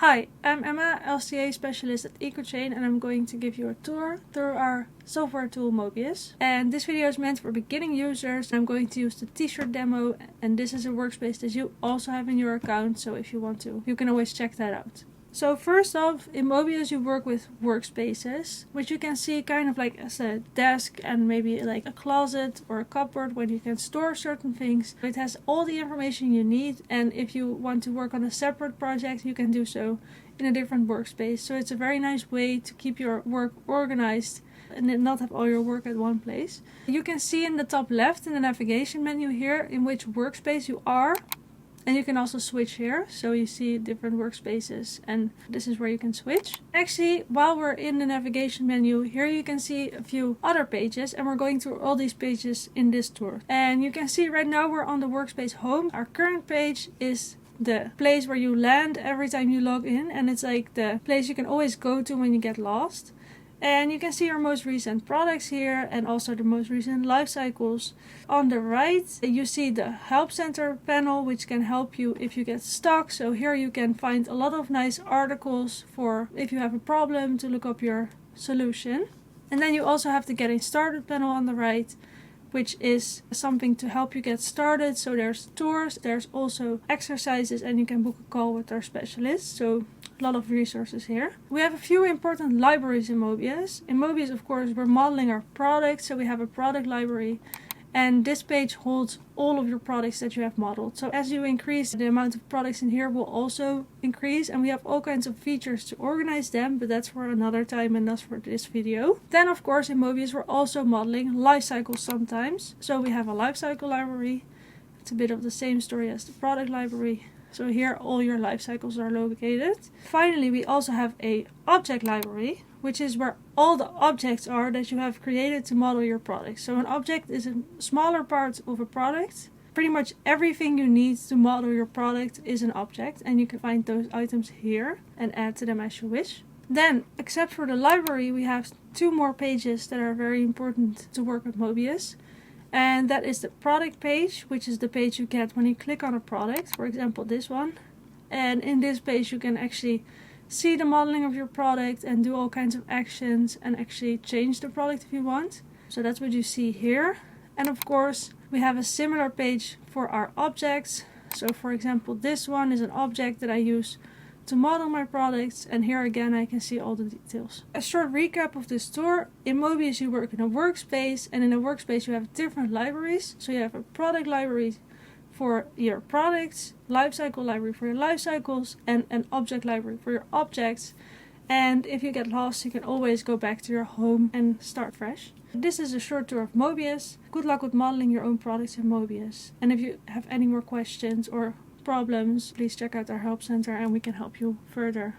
Hi, I'm Emma, LCA Specialist at Ecochain, and I'm going to give you a tour through our software tool Mobius. And this video is meant for beginning users. I'm going to use the t-shirt demo, and this is a workspace that you also have in your account, so if you want to, you can always check that out. So first off, in Mobius you work with Workspaces, which you can see kind of like as a desk and maybe like a closet or a cupboard where you can store certain things. It has all the information you need, and if you want to work on a separate project, you can do so in a different workspace. So it's a very nice way to keep your work organized and then not have all your work at one place. You can see in the top left in the navigation menu here in which workspace you are. And you can also switch here, so you see different workspaces, and this is where you can switch. Actually, while we're in the navigation menu, here you can see a few other pages, and we're going through all these pages in this tour. And you can see right now we're on the workspace home. Our current page is the place where you land every time you log in, and it's like the place you can always go to when you get lost. And you can see our most recent products here and also the most recent life cycles. On the right, you see the Help Center panel, which can help you if you get stuck. So here you can find a lot of nice articles for if you have a problem to look up your solution. And then you also have the Getting Started panel on the right, which is something to help you get started. So there's tours, there's also exercises, and you can book a call with our specialist. So a lot of resources here. We have a few important libraries in Mobius. In Mobius, of course, we're modeling our products, so we have a product library, and this page holds all of your products that you have modeled. So as you increase, the amount of products in here will also increase, and we have all kinds of features to organize them, but that's for another time and not for this video. Then of course in Mobius we're also modeling life cycles sometimes. So we have a life cycle library. It's a bit of the same story as the product library. So here all your life cycles are located. Finally, we also have a object library, which is where all the objects are that you have created to model your product. So an object is a smaller part of a product. Pretty much everything you need to model your product is an object, and you can find those items here and add to them as you wish. Then, except for the library, we have two more pages that are very important to work with Mobius. And that is the product page, which is the page you get when you click on a product, for example this one. And in this page you can actually see the modeling of your product and do all kinds of actions and actually change the product if you want. So that's what you see here. And of course we have a similar page for our objects. So for example this one is an object that I use to model my products, and here again I can see all the details. A short recap of this tour. In Mobius you work in a workspace, and in a workspace you have different libraries. So you have a product library for your products, lifecycle library for your life cycles, and an object library for your objects. And if you get lost, you can always go back to your home and start fresh. This is a short tour of Mobius. Good luck with modeling your own products in Mobius. And if you have any more questions or problems, please check out our help center and we can help you further.